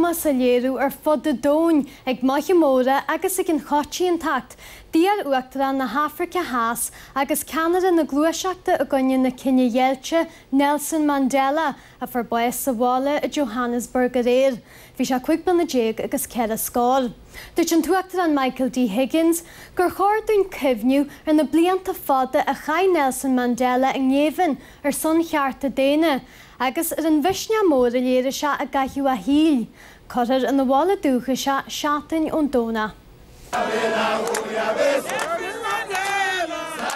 Cuma sa léirú ar fud a dóin ag maithe móra agus ag an chotí an tacht. Díal uachtar na Hafrica Haas agus Canada na gluaiseachta a gcoinne na cinne Gaeilge Nelson Mandela a forbáis sa bhála a Johannesburg a réir. Bhí se 5 agus cead a scáil. Dúirt an tuachtar an Michael D. Higgins gur chóir dún cibhniú ar na blianta fada a chaid Nelson Mandela an ngéimhin ar son chearta déine agus ar an bhisne móra léire se a gaithú a híl. Corir an na bhála dúcha se seatain ón dóna.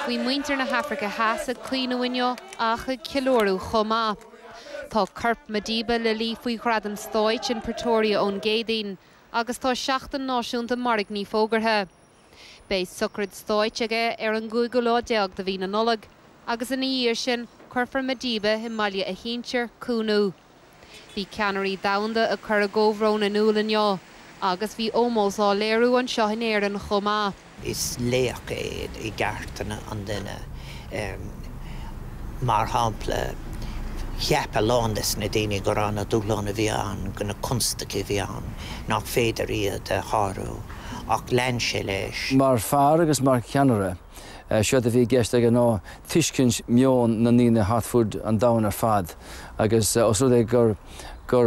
Bhí muintear na Hafrica Haas a clíonúineo ach a cilóirú chomá. Tá Corp Madiba le lí faoi chradam stáit in Pretoria ón Gaeilge agus tá 7 náisiúnta marg ní fógartha. Béis sucrid stáit aige ar an 2 deag de bhí na nolag agus in íir sin Corfar Madiba i maiile a híntear cúnú. Bhí ceannairí damhanda a chur a ggóhrón in úlaneo agus bhí ómós á léirú an seo in éir an chomá. Is léach I gartainna an duine mar hampla cheappa lándas na daoine go ranna dúlána bhí an go na constacha bhí an nach féidir iad a tharú ach lean sé leis. Mar fear agus mar ceannara seo a bhí gceist ag ná tuiscint meón na nína Hartford an domhan ar fad agus os rud é gur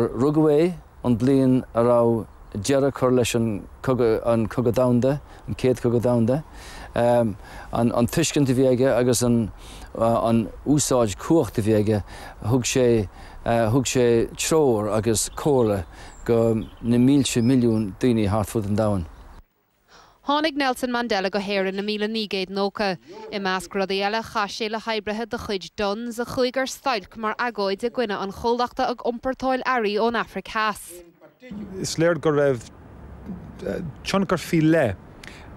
rugahé an bliain a rá dearra chur leis an cogad damhanda, an céad cogad damhanda. An tuiscint a bhí aige agus an úsáid cuacht a bhí aige thug sé tróir agus cóla go na 1 milliún daoine Hartford an domhan. Tháinig Nelson Mandela go héir na 1990 I measc rudaí eile chaise le haibrithe de chuid dons a chuigar stailc mar agóid a gcuine an chomhlachta ag iompórtáil airí ón Africa Haas. Is léir go raibh tionchar fí le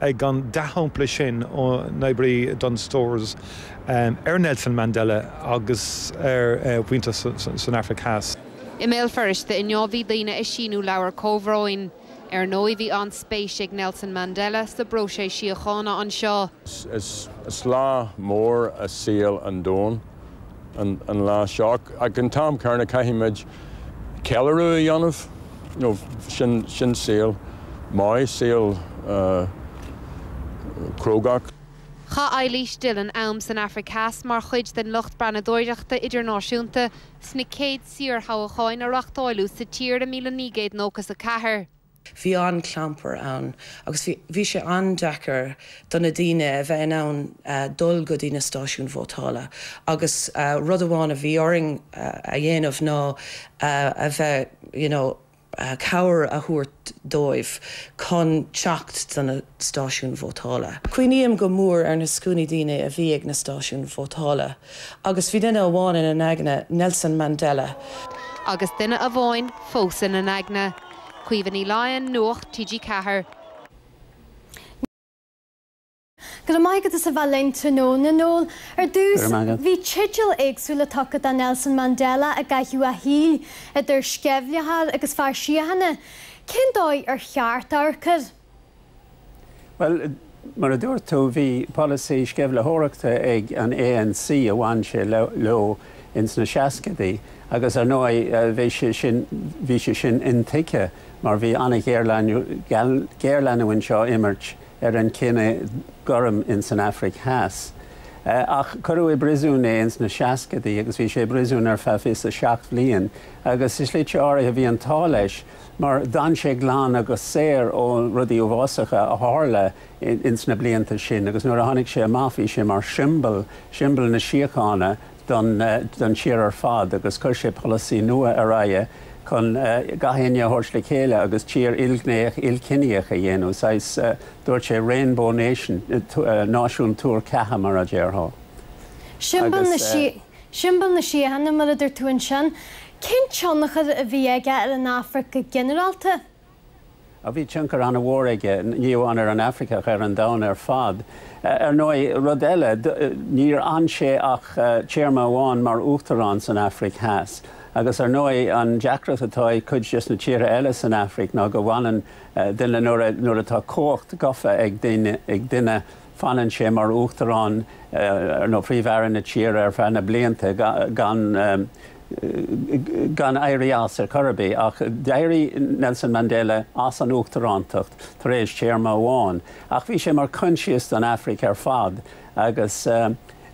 ag an dathómpla sin ó neighborí don stores ar Nelson Mandela agus ar bhainte san Africa Haas. I mé feriste in neamhí daoine is sinú leabhar cóhráin ar nóí bhí an spéisiigh Nelson Mandela sa bro sé siochána an seo. Is lá mór a síl an dón an lá seach ag an tám carna caiimiid celarú a dhéanamh sin síl mai síl crógach. Cha Eilís Dillon am san Africa Haas mar chuid den lucht brandóireachta idirnáisiúnta sna céad siar haáin a rachtáilú sa tír a 1990 a cethir. Bhí an clampar ann, agus bhí sé an dechar donna daoine a bheith ann dul go dtí na stáisiún vótála. Agus rud amháin a bhí oring a dhéanamh ná a bheith, cabhair a thuairt dóibh chun teacht donna stáisiún vótála. Cuoiníam go mór ar na scúnaí daoine a bhí ag na stáisiún vótála. Agus bhí duine amháin in an aigne Nelson Mandela. Agus duine a bháin fós in an aigne. Cuomhaní láin nuacht TG Cahar. Gur maigad is a bheith leinta nó na nóil ar dús bhí tideal éagsúla tucha a Nelson Mandela a gaithú a híl idir scebhleatha agus fear siahanna. Cén dóigh ar cheart arcad? Well, mar a dúirt tú bhí policy scebhleathireachta ag an ANC a bhain sé leo ins na seascadaí agus ar nói bhí sé sin intice mar bhí anna géarlanúin seo imirt ar an cinenne goram in San Africa Haas. Ach chuú I brisún ins na seascadaí agus bhí sé brisún ar fefis a 7 bliain agus is líte áirithe bhí an tá leis mar dan sé glán agus séir ó rudaí ó bhásacha a hála ins na blianta sin agus nuair a tháinig sé máfií sé mar simbal na siochána don siar ar fad agus chuir sé policy nua a raige chun gaithne thuirt le chéile agus tír ilgnéach ilcineach a dhéanú sais dúirt sé Rainbow Nation náisiún túr ceatha mar a déarthá. Simbal na siahanna mar idir túin sin, cén teannachad a bhí aige ar an Africa generalta? A bhí tionchar an bhór aige níomhán ar an Africa ar an domhan ar fad. Ar nói rud eile níor an sé ach tíorma amháin mar uachtarrán san Africa Haas. Agus ar nói an deacrat atá chuid just na tíre eile san Africa ná go bhhanan duine nuair atá cócht gofa ag duine fanan sé mar uachtarrán ar nó príomhhearan na tíre ar fearna blianta gan gan Irias Kirby, ach Diary Nelson Mandela as an Uachtarantacht, Therese Chairma Wan, ach vi sé mar conscious an Africa fad, agus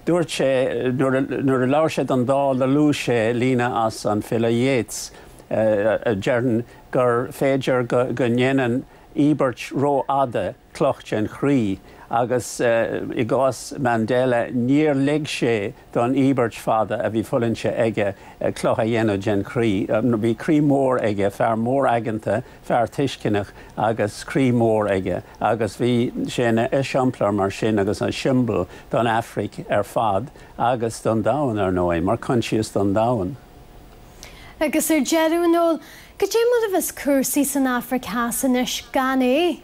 dúirt sé nuair a leir sé an dá le lú sé lína as an Phila Yates, Jern gur féidir go nnéan Ebert ró ada clocht an chrí, agus I gás Mandela níor lig sé don Ebert fada a bhí fullin sé aige cloch a dhéanamh gen chrí. Bhí chrí mór aige, fear mór aganta, fear tuiscinnach agus chrí mór aige, agus bhí sinna isiamplar mar sin agus an simbol don Afric fad, agus don dain nóid, mar conscious don dain. Agus Jerú an ól, go dtí mar a bheits cuasaí san Africa san is gan é?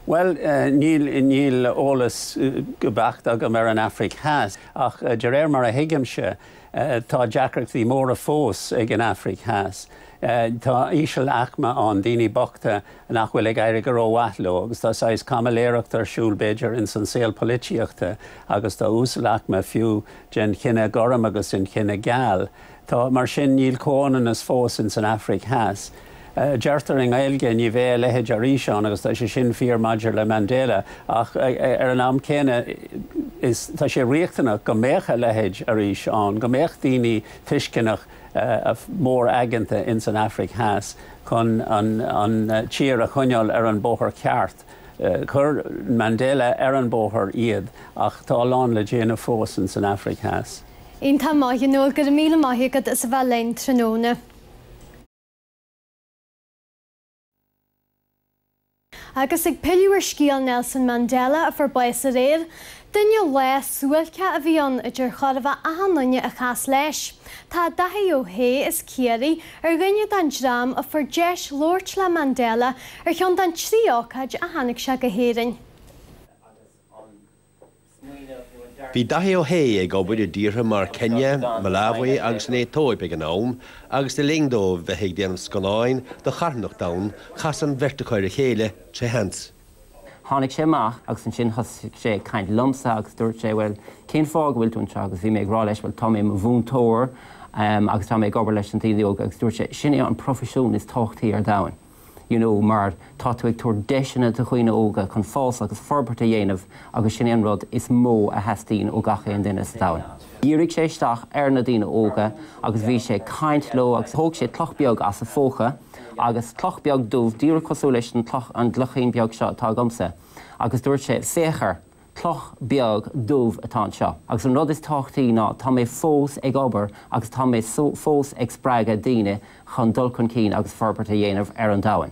Well, níl ólas go bachta go mar an Afric has, ach de mar a hiigimse tá deacrachtaí mór a fós ag an Afric has. Tá ísisiil achma an daoine bochta nach bhfuil ag éire go róhaithló, agus tá sais camaléireacht ar siúlbéidir in san saol polítíochta, agus tá úsal achma fiú gen chinne goram agus in chinne gal. Tá mar sin níl cónan as fós in san Afric has. Deartar in Gaeilge ní bheith lehéid ar íseán agus tá sé sin fíor maidir le Mandela, ach ar an am céine tá sé riachtanach go mécha lehéid ar íseán, go méch daoine tuiscinnach mór aganta in san Afric has chun an tír a chuneal ar an bóthar ceart. Chur Mandela ar an bóthar iad, ach tá lán le déanamh fós in san Afric has. Ein tá maithí nóil gur míle maithí go is a bheith lein tróna. Agus ag pilliúir scíal Nelson Mandela a forbáis a réir, dunne le súilce a bhí an idir chorh ahananne a chas leis. Tá dathí ó hé is céirí ar rinne dan drám a fordeis Lord le Mandela ar cheann dan tríochaid a hanig se go héireann. Bhí dathí ó hé ag obair díortha mar Kenya, Malawi agus an étóib ag an ám, agus de lingdómh bheith ag déanamh sconáin do charnach dain chas an bhirrtachair a chéile tre hens. Tháinig sé amach agus an sin sé caint lumsa agus dúirt sé bhfuil cén fág bhfuil tún agus bhí mé ag rá leis bhfuil tá mé bhúntóir agus tá mé gobar leis an tíí agus dúirt sé sin an profisiún is tochtaí ar dain. Mar tá tú ag túir deisina a chuoine óga chun fás agus forbarta dhéanamh agus sin an rud is mó a heastín ó gacha an duine sa dain. Dírig sé isteach ar na daoine óga agus bhí sé caint lo agus thóg sé tlochbeag as a fócha agus tlochbeag dúmh díra cosú leis an dluchaon beag seo tá gomsa. Agus dúirt sé féchar tloch beag dúmh atá seo. Agus an rud is táchtaí ná tá mé fós ag obair agus tá mé fós ag sppraga daoine chun dul chun cín agus forbarta dhéanamh ar an dain.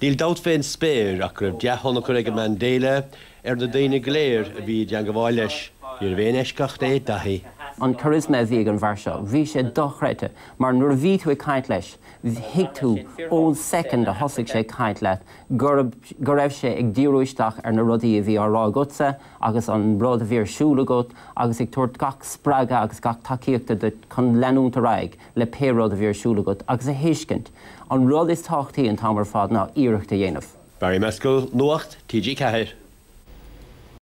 Díl dát féin spéir ach raibh deachthonnachar ag Mandela ar na daoine gléir a bhí dean go bháil leis ar bhéin eisceach é dathí. An charisma a bhí an bhar seo, bhí sé dochreite, mar nuair bhí tú ag caint leis, hiic tú ón second a thosaigh sé caint le, go raibh sé ag díúisteach ar na rudaí a bhí ar rá gutsa, agus an rud a bhí ar siúla gut, agus ag tuairt gach spraga agus gach takeíochta de chun leanúnta raig le péród a bhí ar siúla gut, agus a héiscint. An rud is táchtaí an tamar fad ná iireachta dhéanamh. Barry Mescal, nuacht, TG Cahir.